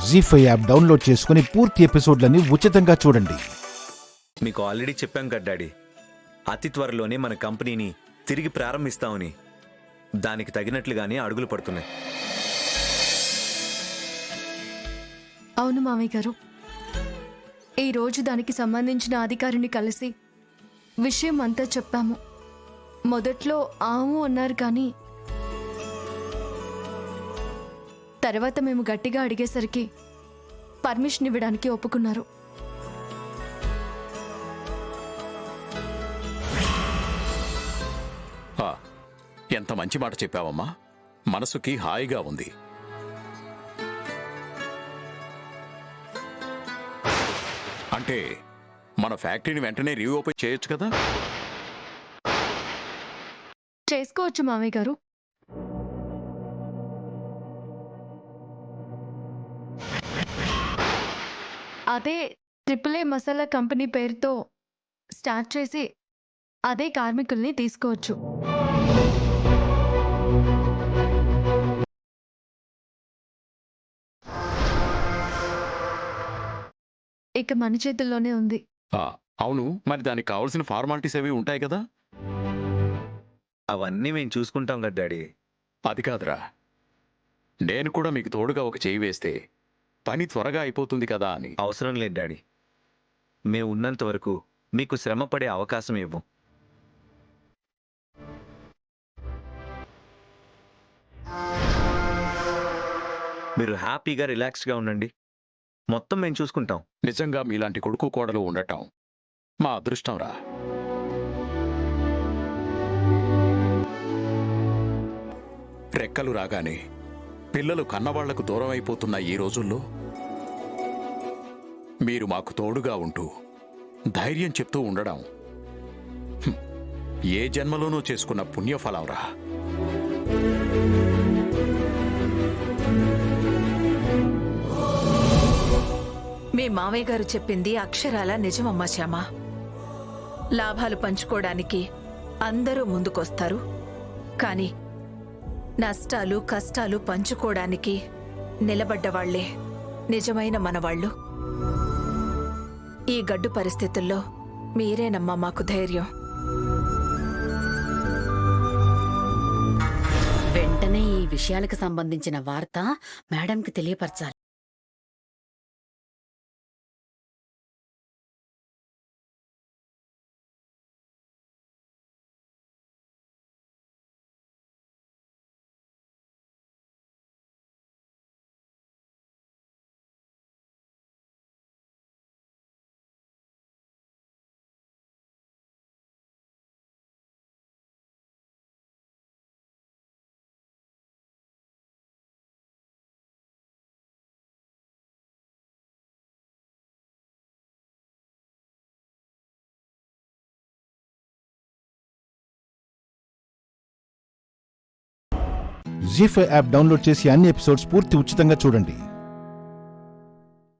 జీ5 app download చేసుకుని పూర్తి ఎపిసోడ్లని ఉచితంగా చూడండి. మీకు ఆల్రెడీ చెప్పాం కదా డాడీ, అతి త్వరలోనే మన కంపెనీని తిరిగి ప్రారంభిస్తామని. దానికి తగినట్లుగానే అడుగులు పడుతున్నాయి. అవును మామయ్య గారు, ఈరోజు దానికి సంబంధించిన అధికారిని కలిసి విషయం అంతా చెప్పాము. మొదట్లో ఆము అన్నారు, కానీ తర్వాత మేము గట్టిగా అడిగేసరికి పర్మిషన్ ఇవ్వడానికి ఒప్పుకున్నారు. ఎంత మంచి మాట చెప్పావమ్మా, మనసుకి హాయిగా ఉంది. అంటే మన ఫ్యాక్టరీని వెంటనే రీఓపెన్ చేయొచ్చు కదా? చేసుకోవచ్చు మామయ్య గారు. అదే AAA మసాలా కంపెనీ పేరుతో స్టార్ట్ చేసి అదే కార్మికుల్ని తీసుకోవచ్చు. ఇక మన చేతుల్లోనే ఉంది. అవును, మరి దానికి కావాల్సిన ఫార్మాలిటీస్ అవి ఉంటాయి కదా? అవన్నీ మేము చూసుకుంటాం కదా డాడీ. అది కాదురా, నేను కూడా మీకు తోడుగా ఒక చేయి వేస్తే పని త్వరగా అయిపోతుంది కదా అని. అవసరం లేదు డాడీ, మేము ఉన్నంత వరకు మీకు శ్రమ పడే అవకాశం ఇవ్వం. మీరు హ్యాపీగా రిలాక్స్గా ఉండండి, మొత్తం మేము చూసుకుంటాం. నిజంగా మీలాంటి కొడుకు కోడలు ఉండటం మా అదృష్టం రా. రెక్కలు రాగానే పిల్లలు కన్నవాళ్లకు దూరం అయిపోతున్న ఈ రోజుల్లో మీరు మాకు తోడుగా ఉంటూ ధైర్యం చెప్తూ ఉండడం ఏ జన్మలోనూ చేసుకున్న పుణ్యఫలం రా. మీ మామయ్య గారు చెప్పింది అక్షరాల నిజమమ్మా శ్యామ. లాభాలు పంచుకోవడానికి అందరూ ముందుకొస్తారు, కానీ నష్టాలు కష్టాలు పంచుకోవడానికి నిలబడ్డవాళ్లే నిజమైన మనవాళ్లు. ఈ గడ్డు పరిస్థితుల్లో మీరేనమ్మా మాకు ధైర్యం. వెంటనే ఈ విషయాలకు సంబంధించిన వార్త మేడంకి తెలియపరచాలి. జీ5 యాప్ డౌన్లోడ్ చేసి అన్ని ఎపిసోడ్స్ పూర్తి ఉచితంగా చూడండి.